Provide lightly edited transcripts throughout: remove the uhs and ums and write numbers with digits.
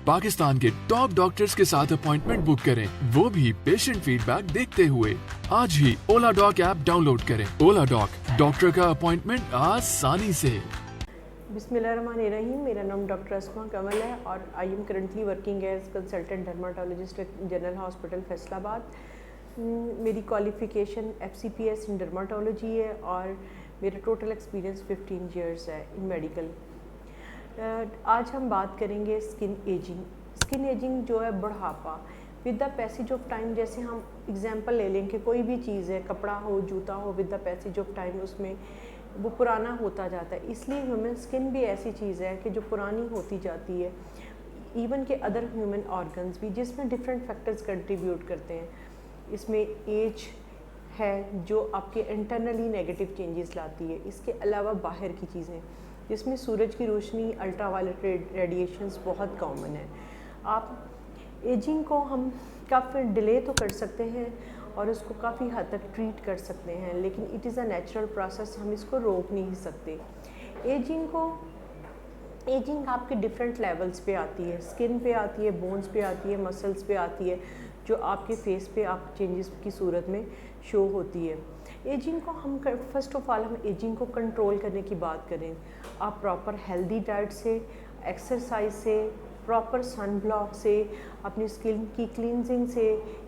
पाकिस्तान के top doctors के साथ अपॉइंटमेंट बुक करें, वो भी पेशेंट फीडबैक देखते हुए। आज ही ओला डॉक ऐप डाउनलोड करें। ओला डॉक, डॉक्टर का अपॉइंटमेंट आसानी से। बिस्मिल्लाहिर्रहमानिर्रहीम। मेरा नाम डॉक्टर अस्मा कमल है और I am currently working as consultant dermatologist general hospital Faisalabad. मेरी क्वालिफ़िकेशन FCPS इन डर्माटोलॉजी है और मेरा टोटल एक्सपीरियंस 15 ईयर्स है इन मेडिकल। आज हम बात करेंगे स्किन एजिंग। स्किन एजिंग जो है बुढ़ापा with the passage of time. जैसे हम एग्जांपल ले लें कि कोई भी चीज़ है, कपड़ा हो, जूता हो, with the passage of time उसमें वो पुराना होता जाता है। इसलिए ह्यूमन स्किन भी ऐसी चीज़ है कि जो पुरानी होती जाती है। इवन के अदर ह्यूमन ऑर्गन्स भी, जिसमें डिफरेंट फैक्टर्स कंट्रीब्यूट करते हैं। इसमें एज है जो आपके इंटरनली नेगेटिव चेंजेस लाती है। इसके अलावा बाहर की चीज़ें जिसमें सूरज की रोशनी, अल्ट्रावायलेट रेडिएशंस बहुत कॉमन है। आप एजिंग को हम काफ़ी डिले तो कर सकते हैं और उसको काफ़ी हद तक ट्रीट कर सकते हैं, लेकिन it is a natural process, हम इसको रोक नहीं सकते। एजिंग आपके डिफरेंट लेवल्स पे आती है। स्किन पे आती है, बोन्स पे आती है, मसल्स पे आती है, जो आपके फेस पे आप चेंजेस की सूरत में शो होती है। एजिंग को हम फर्स्ट ऑफ ऑल हम एजिंग को कंट्रोल करने की बात करें। आप प्रॉपर हेल्दी डाइट से, एक्सरसाइज से, प्रॉपर सन ब्लॉक से, अपनी स्किन की क्लींजिंग से,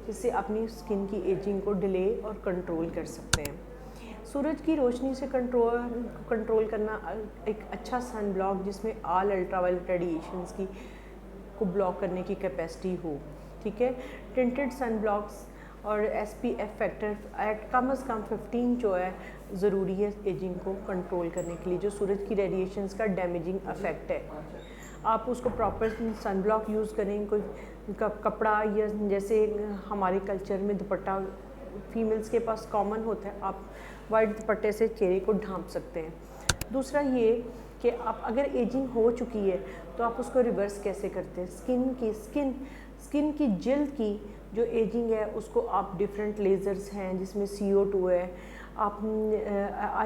जिससे अपनी स्किन की एजिंग को डिले और कंट्रोल कर सकते हैं। सूरज की रोशनी से कंट्रोल करना एक अच्छा सन ब्लॉक जिसमें ऑल अल्ट्रावायलेट रेडिएशंस की को ब्लॉक करने की कैपेसिटी हो, ठीक है। टिंटेड सन ब्लॉक्स और SPF फैक्टर एट कम से कम 15 जो है ज़रूरी है एजिंग को कंट्रोल करने के लिए, जो सूरज की रेडिएशंस का डैमेजिंग इफेक्ट है। आप उसको प्रॉपर सन ब्लॉक यूज़ करें। कोई कपड़ा या जैसे हमारे कल्चर में दुपट्टा फीमेल्स के पास कॉमन होता है, आप वाइट दुपट्टे से चेहरे को ढांप सकते हैं। दूसरा ये कि आप अगर एजिंग हो चुकी है तो आप उसको रिवर्स कैसे करते हैं। स्किन की जल्द की जो एजिंग है उसको आप डिफरेंट लेज़र्स हैं जिसमें CO2 है, आप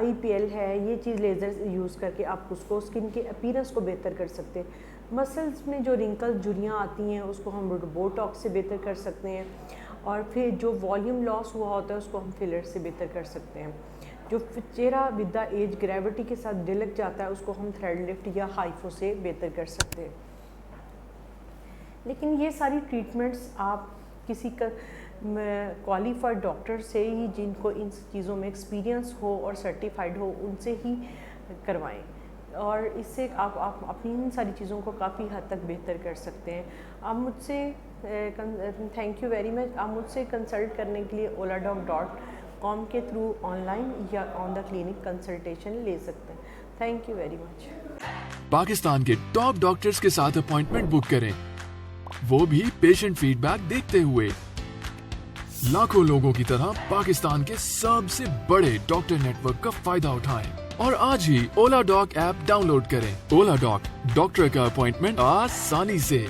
IPL है, ये चीज़ लेज़र्स यूज़ करके आप उसको स्किन के अपीयरेंस को बेहतर कर सकते हैं। मसल्स में जो रिंकल्स, झुर्रियाँ आती हैं, उसको हम बोटॉक्स से बेहतर कर सकते हैं। और फिर जो वॉल्यूम लॉस हुआ होता है उसको हम फिलर से बेहतर कर सकते हैं। जो चेहरा विद द एज ग्रेविटी के साथ ढिलक जाता है उसको हम थ्रेड लिफ्ट या हाइफो से बेहतर कर सकते हैं। लेकिन ये सारी ट्रीटमेंट्स आप किसी का क्वालिफाइड डॉक्टर से ही, जिनको इन चीज़ों में एक्सपीरियंस हो और सर्टिफाइड हो, उनसे ही करवाएं और इससे आप अपनी इन सारी चीज़ों को काफ़ी हद तक बेहतर कर सकते हैं। आप मुझसे थैंक यू वेरी मच। आप मुझसे कंसल्ट करने के लिए oladoc.com के थ्रू ऑनलाइन या ऑन द क्लिनिक कंसल्टेशन ले सकते हैं। Thank you very much. Pakistan के टॉप डॉक्टर्स के साथ अपॉइंटमेंट बुक करें, वो भी पेशेंट फीडबैक देखते हुए। लाखों लोगों की तरह पाकिस्तान के सबसे बड़े डॉक्टर नेटवर्क का फायदा उठाएं और आज ही ओला डॉक ऐप डाउनलोड करें। ओला डॉक, डॉक्टर का अपॉइंटमेंट आसानी से।